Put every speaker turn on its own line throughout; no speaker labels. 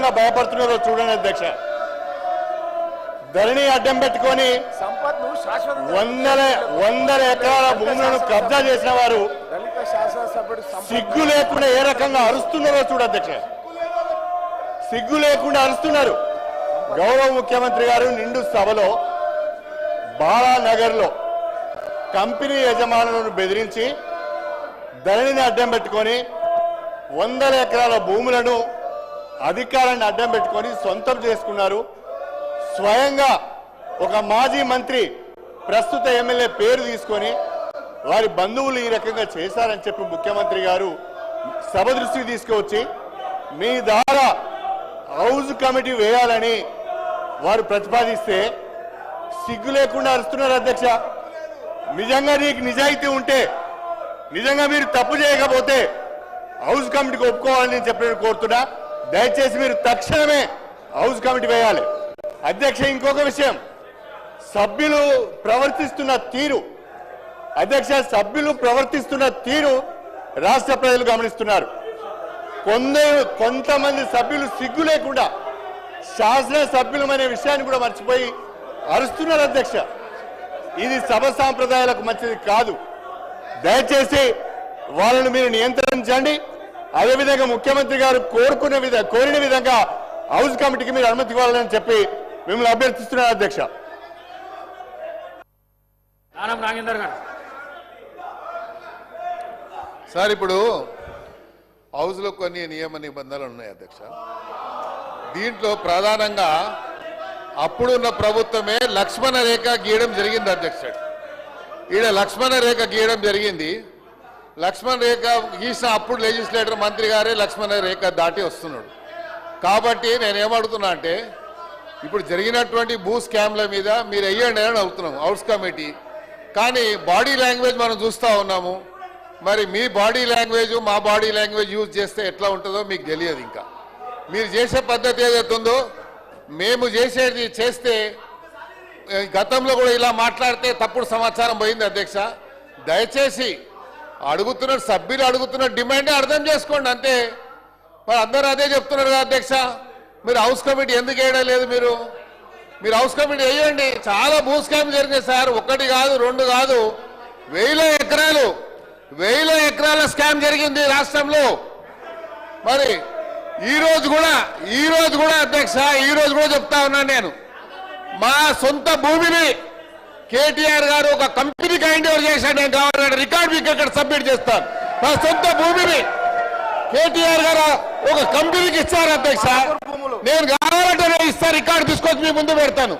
విధంగా భయపడుతున్నారో చూడండి అధ్యక్ష. ధరణి అడ్డం పెట్టుకొని వందల ఎకరాల భూములను కబ్జా చేసిన వారు సిగ్గు లేకుండా ఏ రకంగా అరుస్తున్నారో చూడ అధ్యక్ష. సిగ్గు లేకుండా అరుస్తున్నారు. గౌరవ ముఖ్యమంత్రి గారు నిండు సభలో బాలానగర్ లో కంపెనీ యజమానులను బెదిరించి ధరణిని అడ్డం పెట్టుకొని వందల ఎకరాల భూములను అధికారాన్ని అడ్డం పెట్టుకొని సొంతం చేసుకున్నారు. స్వయంగా ఒక మాజీ మంత్రి ప్రస్తుత ఎమ్మెల్యే పేరు తీసుకొని వారి బంధువులు ఈ రకంగా చేశారని చెప్పి ముఖ్యమంత్రి గారు సభ దృష్టికి తీసుకువచ్చి మీ ద్వారా హౌస్ కమిటీ వేయాలని వారు ప్రతిపాదిస్తే సిగ్గు లేకుండా అరుస్తున్నారు అధ్యక్ష. నిజంగా నీకు నిజాయితీ ఉంటే, నిజంగా మీరు తప్పు చేయకపోతే హౌస్ కమిటీకి ఒప్పుకోవాలని చెప్పి కోరుతున్నా. దయచేసి మీరు తక్షణమే హౌస్ కమిటీ వేయాలి అధ్యక్ష. ఇంకొక విషయం, సభ్యులు ప్రవర్తిస్తున్న తీరు అధ్యక్ష, సభ్యులు ప్రవర్తిస్తున్న తీరు రాష్ట్ర ప్రజలు గమనిస్తున్నారు. కొంతమంది సభ్యులు సిగ్గు లేకుండా శాసన సభ్యులమనే విషయాన్ని కూడా మర్చిపోయి అరుస్తున్నారు అధ్యక్ష. ఇది సభ సాంప్రదాయాలకు మంచిది కాదు. దయచేసి వాళ్ళను మీరు నియంత్రించండి. అదేవిధంగా ముఖ్యమంత్రి గారు కోరిన విధంగా హౌస్ కమిటీకి మీరు అనుమతి ఇవ్వాలని చెప్పి మిమ్మల్ని అభ్యర్థిస్తున్నారు అధ్యక్ష.
సార్, ఇప్పుడు హౌస్లో కొన్ని నియమ నిబంధనలు ఉన్నాయి అధ్యక్ష. దీంట్లో ప్రధానంగా అప్పుడున్న ప్రభుత్వమే లక్ష్మణ రేఖ గీయడం జరిగింది అధ్యక్ష. ఈడ లక్ష్మణ రేఖ గీయడం జరిగింది. లక్ష్మణ రేఖ గీసిన అప్పుడు లెజిస్లేటర్ మంత్రి గారే లక్ష్మణ రేఖ దాటి వస్తున్నాడు. కాబట్టి నేనేమడుగుతున్నా అంటే, ఇప్పుడు జరిగినటువంటి భూ స్కామ్ల మీద మీరు వెయ్యండి అని అడుగుతున్నాం హౌస్ కమిటీ. కానీ బాడీ లాంగ్వేజ్ మనం చూస్తూ ఉన్నాము. మరి మీ బాడీ లాంగ్వేజ్ మా బాడీ లాంగ్వేజ్ యూజ్ చేస్తే ఎట్లా ఉంటుందో మీకు తెలియదు. ఇంకా మీరు చేసే పద్ధతి ఏదైతుందో మేము చేసేది చేస్తే గతంలో కూడా ఇలా మాట్లాడితే తప్పుడు సమాచారం పోయింది అధ్యక్ష. దయచేసి సభ్యులు అడుగుతున్న డిమాండే అర్థం చేసుకోండి అంతే. మరి అందరూ అదే చెప్తున్నారు కదా అధ్యక్ష. మీరు హౌస్ కమిటీ ఎందుకు వేయడం లేదు? మీరు హౌస్ కమిటీ వేయండి. చాలా భూ స్కామ్ జరిగింది సార్. 1 కాదు 2 కాదు, వేల ఎకరాల స్కామ్ జరిగింది రాష్ట్రంలో. మరి ఈ రోజు కూడా అధ్యక్ష, ఈ రోజు కూడా చెప్తా ఉన్నాను నేను, మా సొంత భూమిని కేటీఆర్ గారు ఒక కంపెనీకి హ్యాండ్ ఓవర్ చేశాడు. నేను కావాలంటే రికార్డు మీకు ఇక్కడ సబ్మిట్ చేస్తాను. మా సొంత భూమిని కేటీఆర్ గారు ఒక కంపెనీకి ఇచ్చారు అధ్యక్ష. నేను కావాలంటే ఇస్తాను, రికార్డు తీసుకొచ్చి మీ ముందు పెడతాను.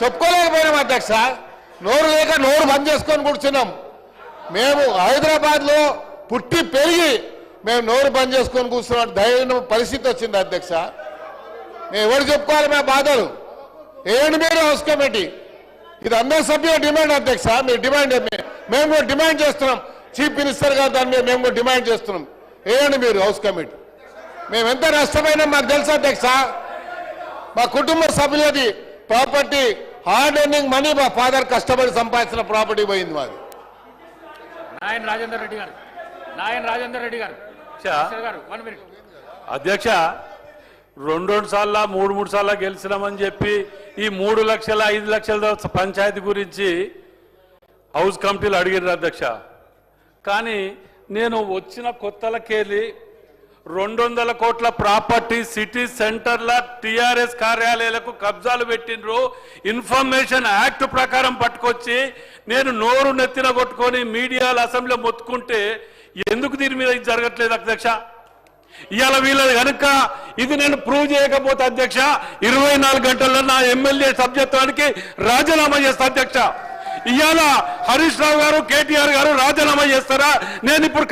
చెప్పుకోలేకపోయినాం అధ్యక్ష. నోరు లేక నోరు బంద్ చేసుకొని కూర్చున్నాం. మేము హైదరాబాద్లో పుట్టి పెరిగి మేము నోరు బంద్ చేసుకొని కూర్చున్న ధైర్యం పరిస్థితి వచ్చింది అధ్యక్ష. మేము ఎవరు చెప్పుకోవాలి మా బాధలు? ఏంటి మీరు హౌస్ కమిటీ? ఇది అందరి సభ్యుల డిమాండ్ అధ్యక్ష. మీరు డిమాండ్, మేము కూడా డిమాండ్ చేస్తున్నాం. చీఫ్ మినిస్టర్ గారు దాని మీద మేము కూడా డిమాండ్ చేస్తున్నాం. ఏంటి మీరు హౌస్ కమిటీ? మేము ఎంత నష్టమైనా మాకు తెలుసు అధ్యక్ష. మా కుటుంబ సభ్యులది ప్రాపర్టీ, హార్డ్ ఎర్నింగ్ మనీ, మా ఫాదర్ కష్టపడి సంపాదించిన ప్రాపర్టీ పోయింది మాది.
నాయన్ రాజేందర్ రెడ్డి గారు
అధ్యక్ష, 2 సార్లు 3 సార్లు గెలిచినామని చెప్పి ఈ 3 లక్షల 5 లక్షల పంచాయతీ గురించి హౌస్ కమిటీలు అడిగారు అధ్యక్ష. కానీ నేను వచ్చిన కొత్తలకెళ్ళి 200 కోట్ల ప్రాపర్టీ సిటీ సెంటర్ల టిఆర్ఎస్ కార్యాలయాలకు కబ్జాలు పెట్టినరు. ఇన్ఫర్మేషన్ యాక్ట్ ప్రకారం పట్టుకొచ్చి నేను నోరు నెత్తిన కొట్టుకొని మీడియాలో అసెంబ్లీలో మొత్తుకుంటే ఎందుకు దీని మీద ఇది జరగట్లేదు అధ్యక్ష? ఇవాళ వీళ్ళది కనుక ఇది నేను ప్రూవ్ చేయకపోతే అధ్యక్ష 24 గంటల్లో నా ఎమ్మెల్యే సభ్యత్వానికి రాజీనామా చేస్తా అధ్యక్ష. ఇవాళ హరీష్ రావు గారు, కేటీఆర్ గారు రాజీనామా చేస్తారా? నేను ఇప్పుడు